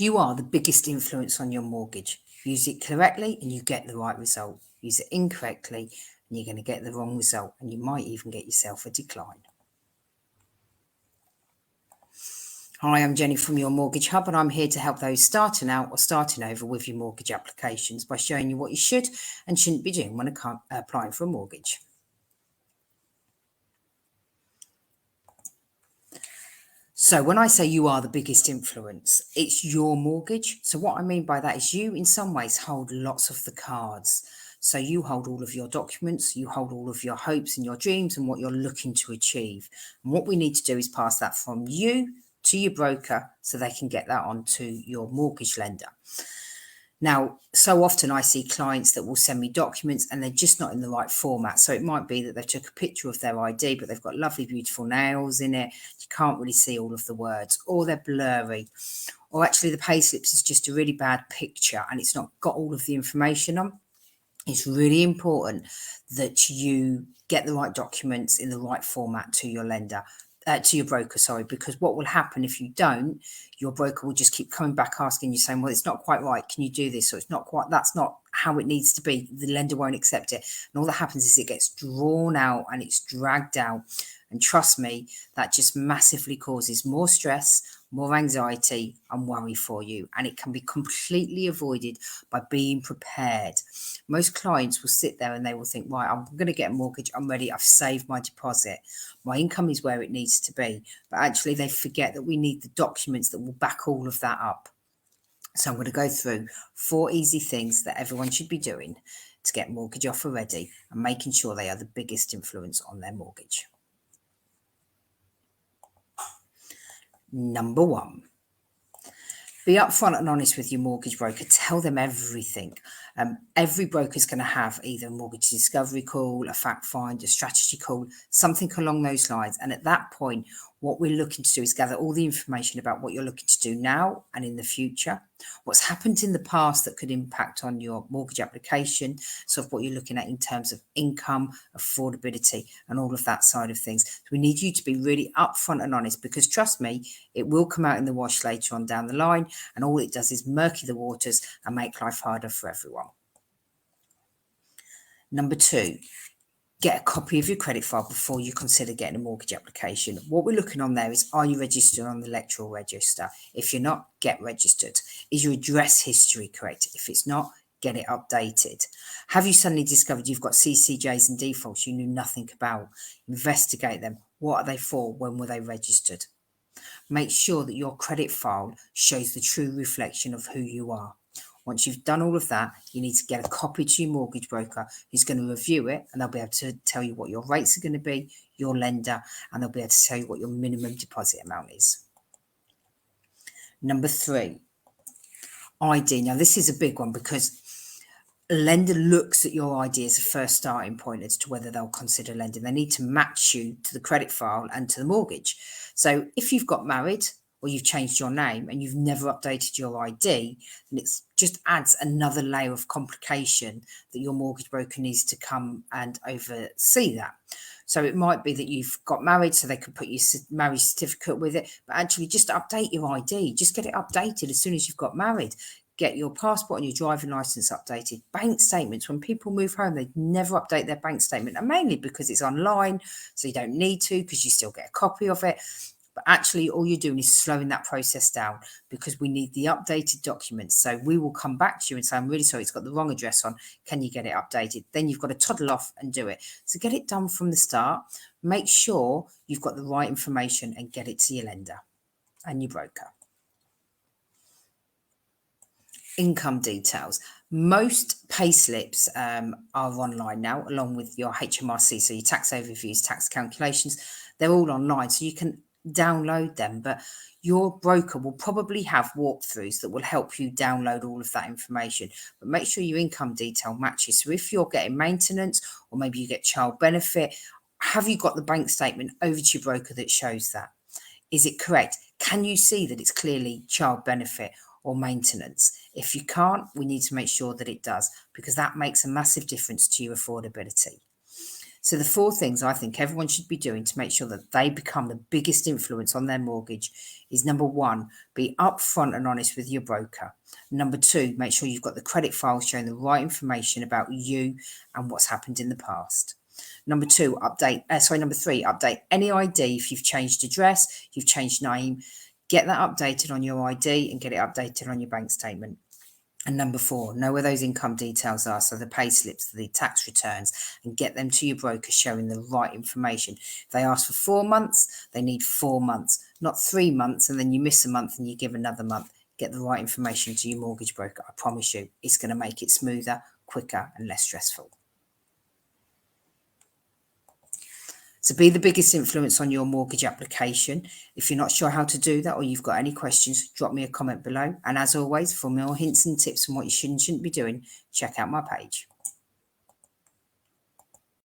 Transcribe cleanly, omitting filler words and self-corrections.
You are the biggest influence on your mortgage. Use it correctly and you get the right result. Use it incorrectly and you're going to get the wrong result, and you might even get yourself a decline. Hi, I'm Jenny from Your Mortgage Hub, and I'm here to help those starting out or starting over with your mortgage applications by showing you what you should and shouldn't be doing when applying for a mortgage. So when I say you are the biggest influence, it's your mortgage. So what I mean by that is you in some ways hold lots of the cards. So you hold all of your documents, you hold all of your hopes and your dreams and what you're looking to achieve. And what we need to do is pass that from you to your broker so they can get that onto your mortgage lender. Now, so often I see clients that will send me documents and they're just not in the right format. So it might be that they took a picture of their ID, but they've got lovely, beautiful nails in it. You can't really see all of the words, or they're blurry. Or actually the payslips is just a really bad picture and it's not got all of the information on. It's really important that you get the right documents in the right format to your lender. To your broker, sorry, because what will happen if you don't, your broker will just keep coming back asking you, saying, well, it's not quite right. Can you do this? Or it's not quite, that's not how it needs to be. The lender won't accept it. And all that happens is it gets drawn out and it's dragged out. And trust me, that just massively causes more stress, more anxiety and worry for you. And it can be completely avoided by being prepared. Most clients will sit there and they will think, right, I'm going to get a mortgage. I'm ready. I've saved my deposit. My income is where it needs to be. But actually they forget that we need the documents that will back all of that up. So I'm going to go through 4 easy things that everyone should be doing to get mortgage offer ready and making sure they are the biggest influence on their mortgage. Number 1, be upfront and honest with your mortgage broker. Tell them everything. Every broker is going to have either a mortgage discovery call, a fact find, a strategy call, something along those lines. And at that point, what we're looking to do is gather all the information about what you're looking to do now and in the future, what's happened in the past that could impact on your mortgage application, sort of what you're looking at in terms of income, affordability, and all of that side of things. So we need you to be really upfront and honest, because trust me, it will come out in the wash later on down the line, and all it does is murky the waters and make life harder for everyone. Number 2, get a copy of your credit file before you consider getting a mortgage application. What we're looking on there is, are you registered on the electoral register? If you're not, get registered. Is your address history correct? If it's not, get it updated. Have you suddenly discovered you've got CCJs and defaults you knew nothing about? Investigate them. What are they for? When were they registered? Make sure that your credit file shows the true reflection of who you are. Once you've done all of that, you need to get a copy to your mortgage broker who's going to review it, and they'll be able to tell you what your rates are going to be, your lender, and they'll be able to tell you what your minimum deposit amount is. Number 3, ID. Now, this is a big one because a lender looks at your ID as a first starting point as to whether they'll consider lending. They need to match you to the credit file and to the mortgage. So if you've got married or you've changed your name and you've never updated your ID, then it just adds another layer of complication that your mortgage broker needs to come and oversee that. So it might be that you've got married, so they could put your marriage certificate with it, but actually just update your ID. Just get it updated as soon as you've got married. Get your passport and your driving license updated. Bank statements, when people move home, they never update their bank statement, and mainly because it's online, so you don't need to, because you still get a copy of it. But actually all you're doing is slowing that process down, because we need the updated documents. So we will come back to you and say, I'm really sorry, it's got the wrong address on. Can you get it updated? Then you've got to toddle off and do it. So get it done from the start. Make sure you've got the right information and get it to your lender and your broker. Income details. Most payslips are online now, along with your HMRC, so your tax overviews, tax calculations. They're all online, so you can download them, but your broker will probably have walkthroughs that will help you download all of that information. But make sure your income detail matches. So if you're getting maintenance, or maybe you get child benefit, have you got the bank statement over to your broker that shows that? Is it correct? Can you see that it's clearly child benefit or maintenance? If you can't, we need to make sure that it does, because that makes a massive difference to your affordability. So the 4 things I think everyone should be doing to make sure that they become the biggest influence on their mortgage is: number 1, be upfront and honest with your broker. Number 2, make sure you've got the credit file showing the right information about you and what's happened in the past. Number 2, number 3, update any ID if you've changed address, you've changed name, get that updated on your ID and get it updated on your bank statement. And number 4, know where those income details are, so the pay slips, the tax returns, and get them to your broker showing the right information. If they ask for 4 months, they need 4 months, not 3 months, and then you miss a month and you give another month. Get the right information to your mortgage broker. I promise you, it's going to make it smoother, quicker, and less stressful. So be the biggest influence on your mortgage application. If you're not sure how to do that or you've got any questions, drop me a comment below. And as always, for more hints and tips on what you should and shouldn't be doing, check out my page.